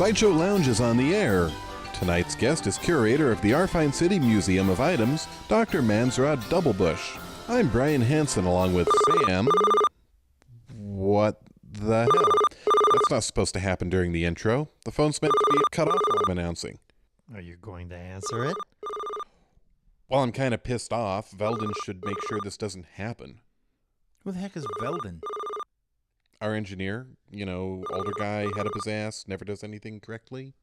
SideShow Lounge is on the air. Tonight's guest is curator of the Arfine City Museum of Items, Dr. Mansrod Doublebush. I'm Brian Hansen along with Sam. What the hell? That's not supposed to happen during the intro. The phone's meant to be cut off while I'm announcing. Are you going to answer it? Well, I'm kind of pissed off. Veldon should make sure this doesn't happen. Who the heck is Veldon? Our engineer, older guy, head up his ass, never does anything correctly.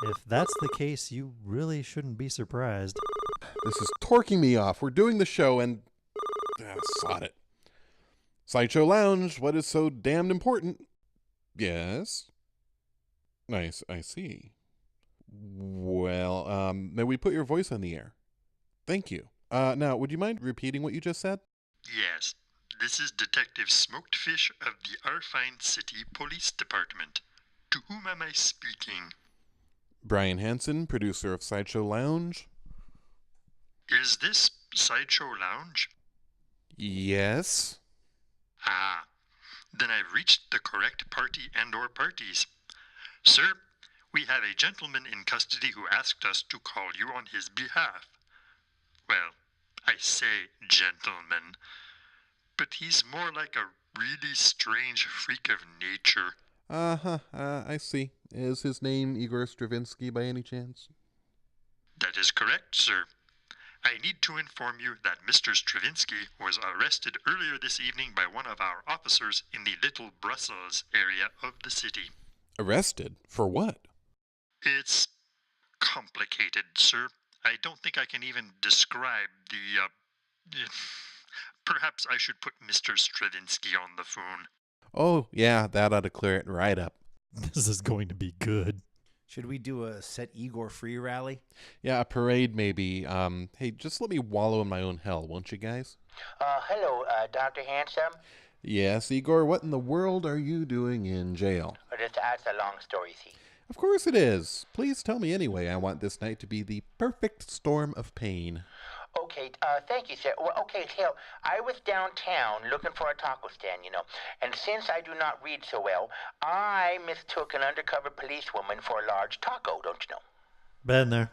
If that's the case, you really shouldn't be surprised. This is torquing me off. We're doing the show and... sod it. SideShow Lounge, what is so damned important? Yes? Nice, I see. Well, may we put your voice on the air? Thank you. Now, would you mind repeating what you just said? Yes, this is Detective Smoked Fish of the Arfine City Police Department. To whom am I speaking? Brian Hansen, producer of SideShow Lounge. Is this SideShow Lounge? Yes. Ah, then I've reached the correct party and/or parties. Sir, we have a gentleman in custody who asked us to call you on his behalf. Well, I say gentleman, but he's more like a really strange freak of nature. I see. Is his name Igor Stravinsky by any chance? That is correct, sir. I need to inform you that Mr. Stravinsky was arrested earlier this evening by one of our officers in the Little Brussels area of the city. Arrested? For what? It's complicated, sir. I don't think I can even describe the, Perhaps I should put Mr. Stravinsky on the phone. Oh, yeah, that ought to clear it right up. This is going to be good. Should we do a Set Igor free rally? Yeah, a parade maybe. Hey, just let me wallow in my own hell, won't you guys? Hello, Dr. Hansen. Yes, Igor, what in the world are you doing in jail? That's a long story, see. Of course it is. Please tell me anyway. I want this night to be the perfect storm of pain. Okay, thank you, sir. Well, okay, so I was downtown looking for a taco stand, and since I do not read so well, I mistook an undercover policewoman for a large taco, don't you know? Been there.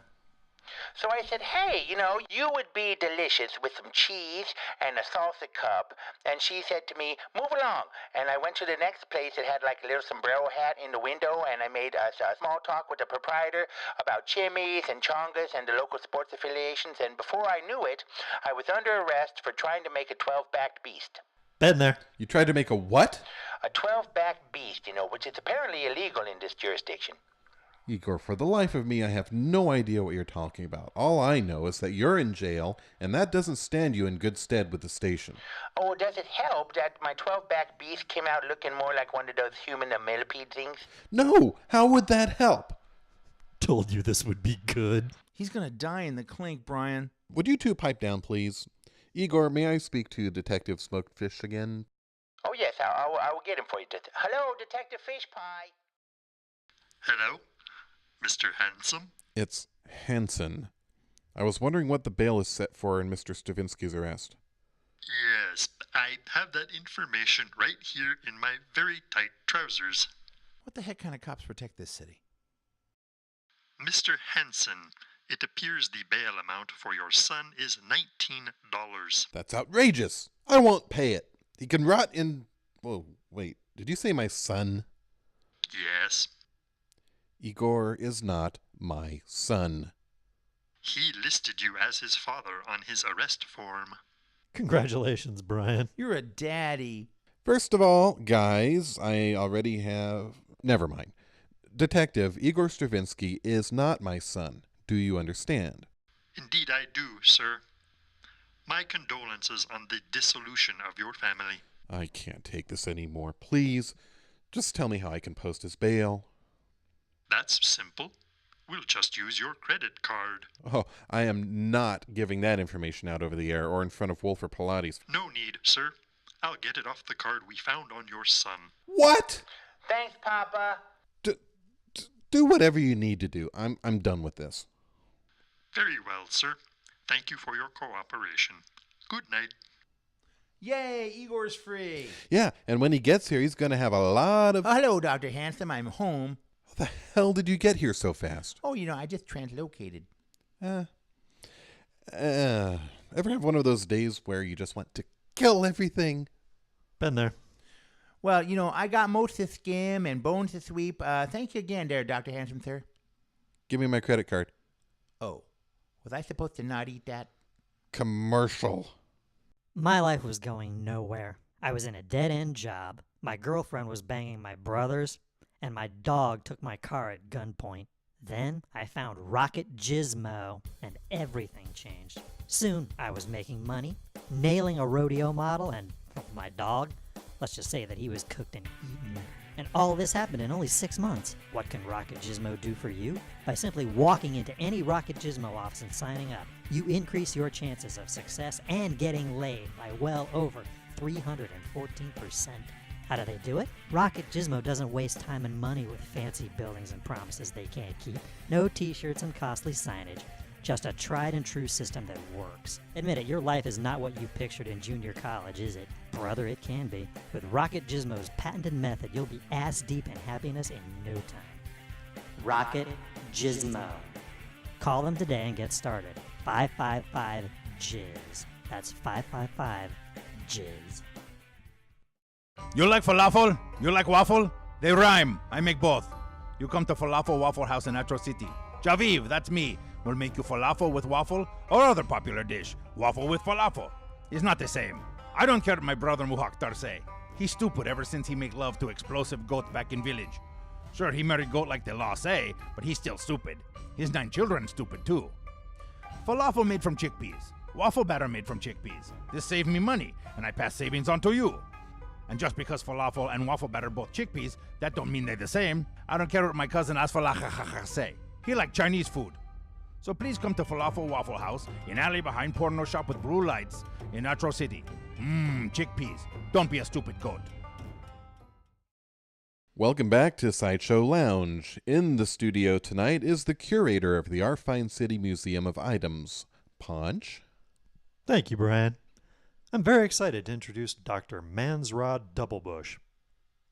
So I said, hey, you would be delicious with some cheese and a salsa cup. And she said to me, move along. And I went to the next place that had like a little sombrero hat in the window. And I made a small talk with the proprietor about chimneys and chongas and the local sports affiliations. And before I knew it, I was under arrest for trying to make a 12-backed beast. Been there. You tried to make a what? A 12-backed beast, which is apparently illegal in this jurisdiction. Igor, for the life of me, I have no idea what you're talking about. All I know is that you're in jail, and that doesn't stand you in good stead with the station. Oh, does it help that my 12-back beast came out looking more like one of those human millipede things? No! How would that help? Told you this would be good. He's going to die in the clink, Brian. Would you two pipe down, please? Igor, may I speak to Detective Smoked Fish again? Oh, yes, I will get him for you. Hello, Detective Fish Pie. Hello, Mr. Hansen? It's Hansen. I was wondering what the bail is set for in Mr. Stravinsky's arrest. Yes, I have that information right here in my very tight trousers. What the heck kind of cops protect this city? Mr. Hansen, it appears the bail amount for your son is $19. That's outrageous! I won't pay it. He can rot in... Whoa, wait, did you say my son? Yes. Igor is not my son. He listed you as his father on his arrest form. Congratulations, Brian. You're a daddy. First of all, guys, I already have... Never mind. Detective Igor Stravinsky is not my son. Do you understand? Indeed I do, sir. My condolences on the dissolution of your family. I can't take this anymore. Please, just tell me how I can post his bail. That's simple. We'll just use your credit card. Oh, I am not giving that information out over the air or in front of Wolf or Pilates. No need, sir. I'll get it off the card we found on your son. What? Thanks, Papa. Do whatever you need to do. I'm done with this. Very well, sir. Thank you for your cooperation. Good night. Yay, Igor's free. Yeah, and when he gets here, he's going to have a lot of... Hello, Dr. Hansen. I'm home. How the hell did you get here so fast? Oh, I just translocated. Ever have one of those days where you just want to kill everything? Been there. Well, I got most to skim and bones to sweep. Thank you again there, Dr. Hansen, sir. Give me my credit card. Oh, was I supposed to not eat that? Commercial. My life was going nowhere. I was in a dead-end job. My girlfriend was banging my brothers, and my dog took my car at gunpoint. Then I found Rocket Gizmo, and everything changed. Soon I was making money, nailing a rodeo model, and my dog, let's just say that he was cooked and eaten. And all this happened in only 6 months. What can Rocket Gizmo do for you? By simply walking into any Rocket Gizmo office and signing up, you increase your chances of success and getting laid by well over 314%. How do they do it? Rocket Gizmo doesn't waste time and money with fancy buildings and promises they can't keep. No t-shirts and costly signage. Just a tried and true system that works. Admit it, your life is not what you pictured in junior college, is it? Brother, it can be. With Rocket Gizmo's patented method, you'll be ass deep in happiness in no time. Rocket Gizmo. Call them today and get started. 555-JIZZ. That's 555-JIZZ. You like falafel? You like waffle? They rhyme. I make both. You come to Falafel Waffle House in Atro City. Javiv, that's me. We'll make you falafel with waffle or other popular dish. Waffle with falafel. It's not the same. I don't care what my brother Muhakhtar say. He's stupid ever since he make love to explosive goat back in village. Sure, he married goat like the law say, but he's still stupid. His 9 children stupid too. Falafel made from chickpeas. Waffle batter made from chickpeas. This saved me money, and I pass savings on to you. And just because falafel and waffle batter both chickpeas, that don't mean they're the same. I don't care what my cousin Asfalach say. He like Chinese food. So please come to Falafel Waffle House in alley behind porno shop with blue lights in Atro City. Chickpeas. Don't be a stupid goat. Welcome back to SideShow Lounge. In the studio tonight is the curator of the Arfine City Museum of Items, Ponch. Thank you, Brian. I'm very excited to introduce Dr. Mansrod Doublebush.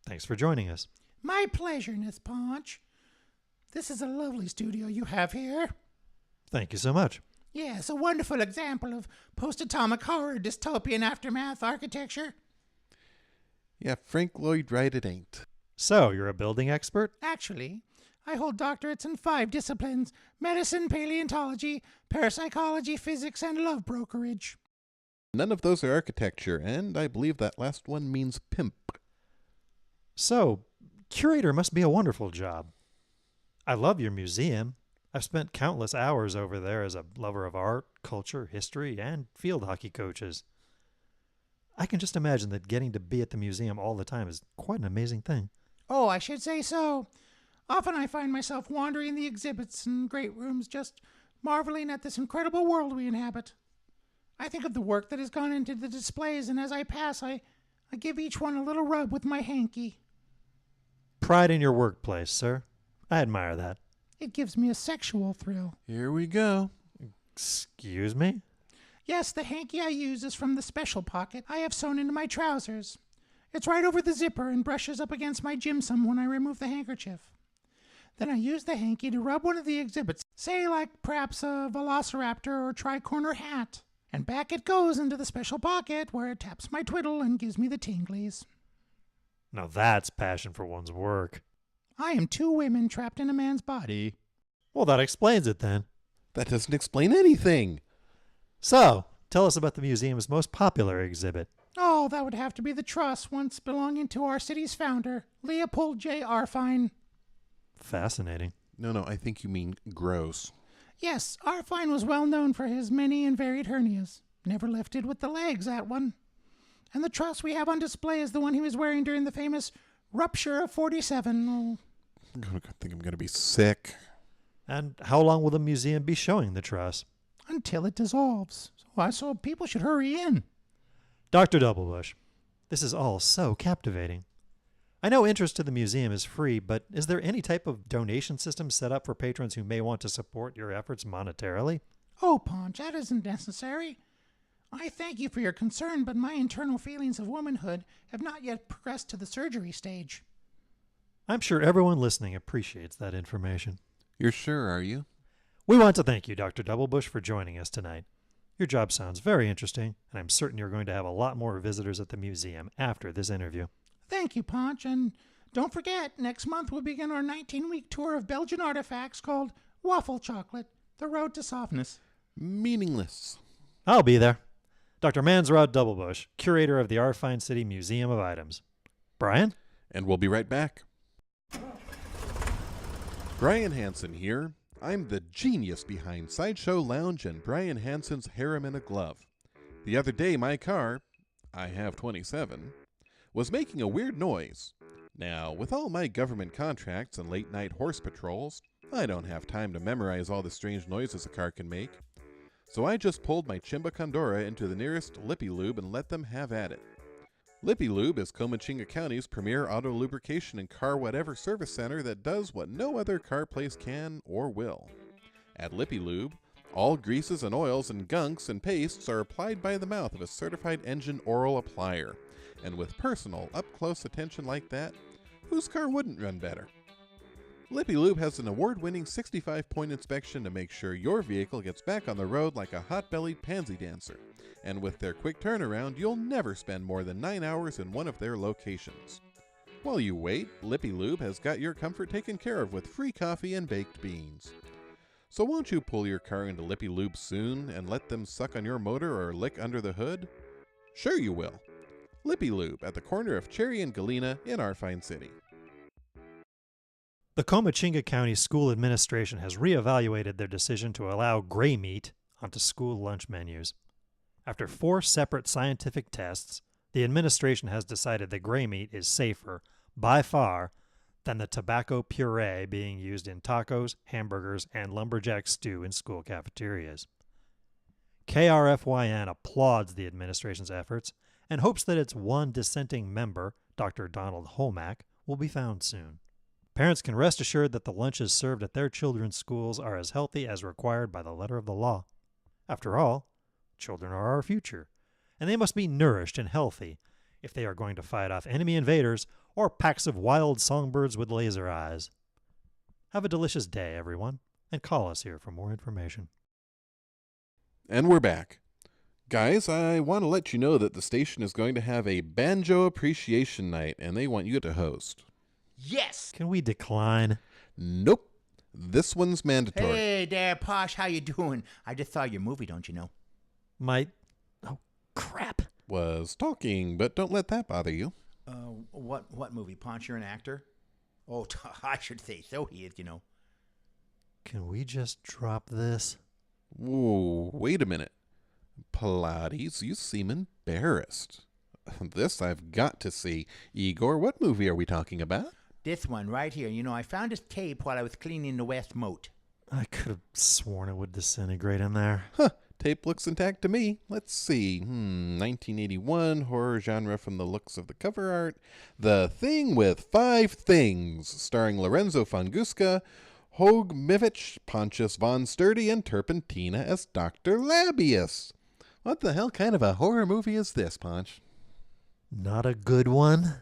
Thanks for joining us. My pleasure, Miss Ponch. This is a lovely studio you have here. Thank you so much. Yes, a wonderful example of post-atomic horror dystopian aftermath architecture. Yeah, Frank Lloyd Wright it ain't. So, you're a building expert? Actually, I hold doctorates in 5 disciplines: medicine, paleontology, parapsychology, physics, and love brokerage. None of those are architecture, and I believe that last one means pimp. So, curator must be a wonderful job. I love your museum. I've spent countless hours over there as a lover of art, culture, history, and field hockey coaches. I can just imagine that getting to be at the museum all the time is quite an amazing thing. Oh, I should say so. Often I find myself wandering the exhibits and great rooms, just marveling at this incredible world we inhabit. I think of the work that has gone into the displays, and as I pass, I give each one a little rub with my hanky. Pride in your workplace, sir. I admire that. It gives me a sexual thrill. Here we go. Excuse me? Yes, the hanky I use is from the special pocket I have sewn into my trousers. It's right over the zipper and brushes up against my gymsum when I remove the handkerchief. Then I use the hanky to rub one of the exhibits, say like perhaps a velociraptor or tricorner hat. And back it goes into the special pocket where it taps my twiddle and gives me the tinglies. Now that's passion for one's work. I am 2 women trapped in a man's body. Well, that explains it then. That doesn't explain anything. So, tell us about the museum's most popular exhibit. Oh, that would have to be the truss once belonging to our city's founder, Leopold J. Arfine. Fascinating. No, I think you mean gross. Yes, Arfine was well known for his many and varied hernias. Never lifted with the legs, that one. And the truss we have on display is the one he was wearing during the famous rupture of 47. Oh. I think I'm going to be sick. And how long will the museum be showing the truss? Until it dissolves. So people should hurry in. Dr. Doublebush, this is all so captivating. I know interest to the museum is free, but is there any type of donation system set up for patrons who may want to support your efforts monetarily? Oh, Ponch, that isn't necessary. I thank you for your concern, but my internal feelings of womanhood have not yet progressed to the surgery stage. I'm sure everyone listening appreciates that information. You're sure, are you? We want to thank you, Dr. Doublebush, for joining us tonight. Your job sounds very interesting, and I'm certain you're going to have a lot more visitors at the museum after this interview. Thank you, Ponch, and don't forget, next month we'll begin our 19-week tour of Belgian artifacts called Waffle Chocolate, The Road to Softness. Meaningless. I'll be there. Dr. Mansrod Doublebush, curator of the Arfine City Museum of Items. Brian? And we'll be right back. Brian Hansen here. I'm the genius behind SideShow Lounge and Brian Hansen's Harem in a Glove. The other day, my car, I have 27, was making a weird noise. Now, with all my government contracts and late-night horse patrols, I don't have time to memorize all the strange noises a car can make. So I just pulled my Chimba Condora into the nearest lippy lube and let them have at it. Lippy Lube is Comachinga County's premier auto lubrication and car whatever service center that does what no other car place can or will. At Lippy Lube, all greases and oils and gunks and pastes are applied by the mouth of a certified engine oral applier. And with personal, up-close attention like that, whose car wouldn't run better? Lippy Lube has an award-winning 65-point inspection to make sure your vehicle gets back on the road like a hot-bellied pansy dancer. And with their quick turnaround, you'll never spend more than 9 hours in one of their locations. While you wait, Lippy Lube has got your comfort taken care of with free coffee and baked beans. So won't you pull your car into Lippy Lube soon and let them suck on your motor or lick under the hood? Sure you will. Lippy Lube at the corner of Cherry and Galena in Arfine City. The Comachinga County School Administration has reevaluated their decision to allow gray meat onto school lunch menus. After 4 separate scientific tests, the administration has decided that gray meat is safer, by far, than the tobacco puree being used in tacos, hamburgers, and lumberjack stew in school cafeterias. KRFYN applauds the administration's efforts and hopes that its one dissenting member, Dr. Donald Holmack, will be found soon. Parents can rest assured that the lunches served at their children's schools are as healthy as required by the letter of the law. After all, children are our future, and they must be nourished and healthy if they are going to fight off enemy invaders or packs of wild songbirds with laser eyes. Have a delicious day, everyone, and call us here for more information. And we're back. Guys, I want to let you know that the station is going to have a banjo appreciation night, and they want you to host. Yes! Can we decline? Nope. This one's mandatory. Hey there, Posh, how you doing? I just saw your movie, don't you know? Oh, crap. Was talking, but don't let that bother you. What movie? Ponch, you're an actor? Oh, I should say so he is, you know. Can we just drop this? Whoa, wait a minute. Pilates, you seem embarrassed. This I've got to see. Igor, what movie are we talking about? This one right here. You know, I found this tape while I was cleaning the West Moat. I could have sworn it would disintegrate in there. Huh, tape looks intact to me. Let's see. 1981, horror genre from the looks of the cover art. The Thing with 5 Things, starring Lorenzo Fanguska, Hogue Mivich, Pontius Von Sturdy, and Turpentina as Dr. Labius. What the hell kind of a horror movie is this, Ponch? Not a good one?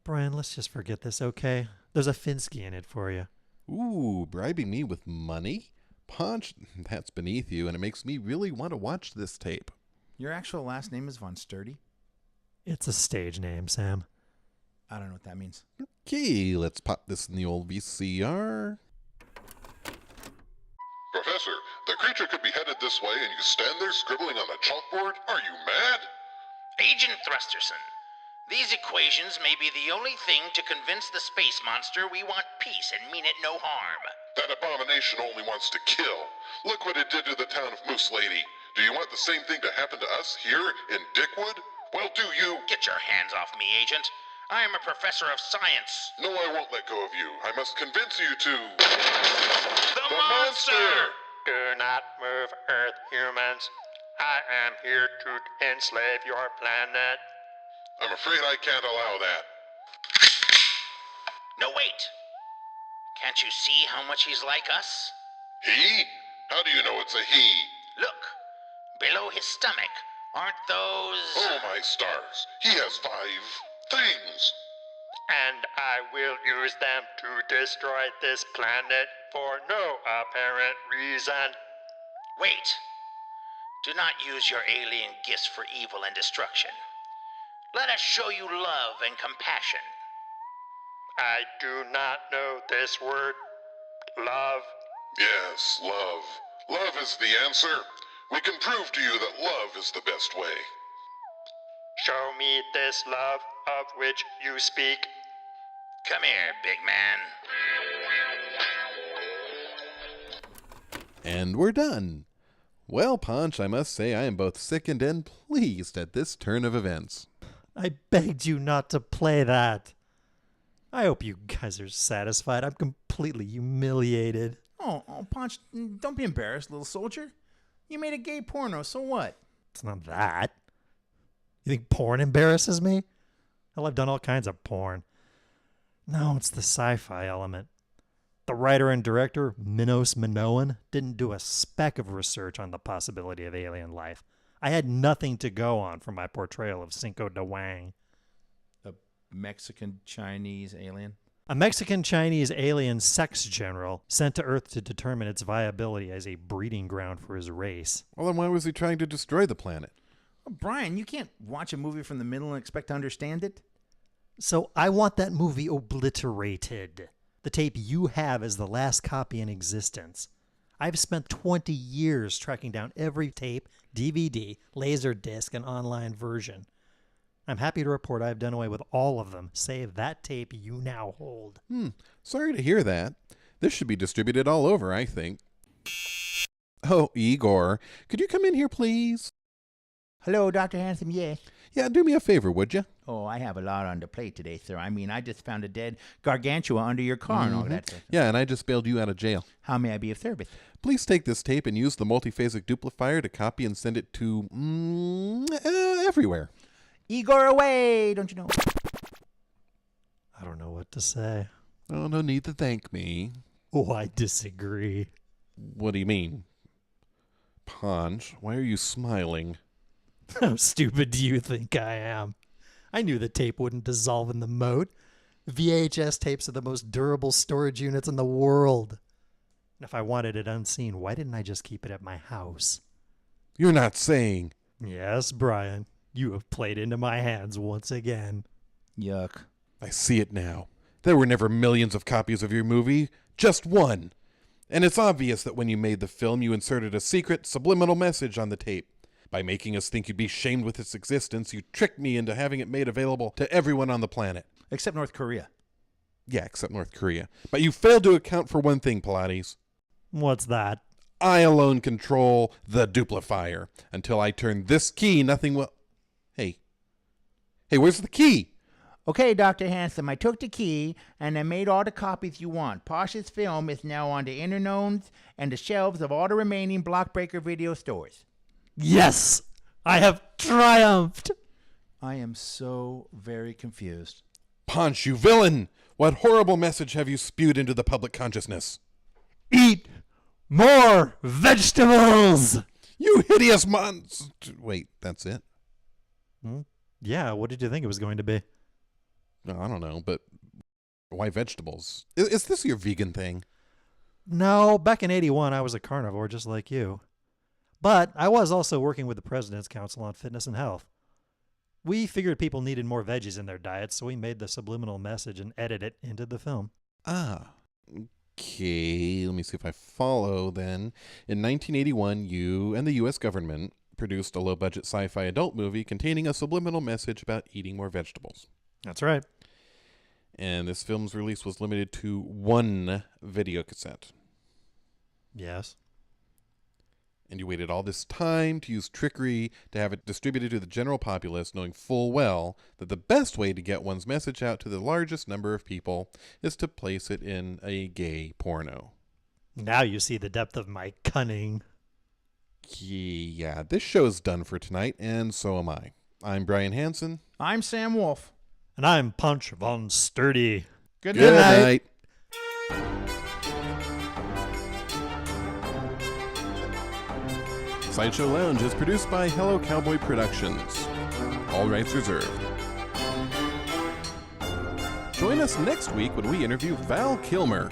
Brian, let's just forget this, okay? There's a Finsky in it for you. Ooh, bribing me with money? Ponch, that's beneath you, and it makes me really want to watch this tape. Your actual last name is Von Sturdy? It's a stage name, Sam. I don't know what that means. Okay, let's pop this in the old VCR. Professor, the creature could be headed this way and you stand there scribbling on a chalkboard? Are you mad? Agent Thrusterson, these equations may be the only thing to convince the space monster we want peace and mean it no harm. That abomination only wants to kill. Look what it did to the town of Moose Lady. Do you want the same thing to happen to us here in Dickwood? Well, do you? Get your hands off me, Agent. I am a professor of science. No, I won't let go of you. I must convince you to... The monster! Do not move, Earth humans. I am here to enslave your planet. I'm afraid I can't allow that. No, wait. Can't you see how much he's like us? He? How do you know it's a he? Look, below his stomach, aren't those... Oh, my stars. He has 5 things. and I will use them to destroy this planet for no apparent reason. Wait! Do not use your alien gifts for evil and destruction. Let us show you love and compassion. I do not know this word, love. Yes, love. Love is the answer. We can prove to you that love is the best way. Show me this love of which you speak. Come here, big man. And we're done. Well, Punch, I must say I am both sickened and pleased at this turn of events. I begged you not to play that. I hope you guys are satisfied. I'm completely humiliated. Oh, Ponch, don't be embarrassed, little soldier. You made a gay porno, so what? It's not that. You think porn embarrasses me? Hell, I've done all kinds of porn. No, it's the sci-fi element. The writer and director, Minos Minoan, didn't do a speck of research on the possibility of alien life. I had nothing to go on for my portrayal of Cinco de Wang. A Mexican-Chinese alien? A Mexican-Chinese alien sex general sent to Earth to determine its viability as a breeding ground for his race. Well, then why was he trying to destroy the planet? Oh, Brian, you can't watch a movie from the middle and expect to understand it. So I want that movie obliterated. The tape you have is the last copy in existence. I've spent 20 years tracking down every tape, DVD, laserdisc, and online version. I'm happy to report I've done away with all of them, save that tape you now hold. Sorry to hear that. This should be distributed all over, I think. Oh, Igor, could you come in here, please? Hello, Dr. Hansen, yes. Yeah, do me a favor, would you? Oh, I have a lot on the plate today, sir. I mean, I just found a dead gargantua under your car and all that stuff. Yeah, and I just bailed you out of jail. How may I be of service? Please take this tape and use the multiphasic duplifier to copy and send it to everywhere. Igor away, don't you know? I don't know what to say. Oh, no need to thank me. Oh, I disagree. What do you mean? Punch, why are you smiling? How stupid do you think I am? I knew the tape wouldn't dissolve in the moat. VHS tapes are the most durable storage units in the world. And if I wanted it unseen, why didn't I just keep it at my house? You're not saying... Yes, Brian. You have played into my hands once again. Yuck. I see it now. There were never millions of copies of your movie, just one. And it's obvious that when you made the film, you inserted a secret subliminal message on the tape. By making us think you'd be shamed with its existence, you tricked me into having it made available to everyone on the planet. Except North Korea. Yeah, except North Korea. But you failed to account for one thing, Pilates. What's that? I alone control the duplifier. Until I turn this key, nothing will... Hey, where's the key? Okay, Dr. Hansen, I took the key and I made all the copies you want. Posh's film is now on the internodes and the shelves of all the remaining Blockbreaker video stores. Yes! I have triumphed! I am so very confused. Punch, you villain! What horrible message have you spewed into the public consciousness? Eat more vegetables! You hideous monster! Wait, that's it? Yeah, what did you think it was going to be? No, I don't know, but why vegetables? Is this your vegan thing? No, back in 81, I was a carnivore just like you. But I was also working with the President's Council on Fitness and Health. We figured people needed more veggies in their diets, so we made the subliminal message and edited it into the film. Ah, okay. Let me see if I follow then. In 1981, you and the U.S. government produced a low-budget sci-fi adult movie containing a subliminal message about eating more vegetables. That's right. And this film's release was limited to one video cassette. Yes. And you waited all this time to use trickery to have it distributed to the general populace, knowing full well that the best way to get one's message out to the largest number of people is to place it in a gay porno. Now you see the depth of my cunning. Yeah, this show's done for tonight, and so am I. I'm Brian Hansen. I'm Sam Wolf. And I'm Punch Von Sturdy. Good Good night. SideShow Lounge is produced by Hello Cowboy Productions. All rights reserved. Join us next week when we interview Val Kilmer.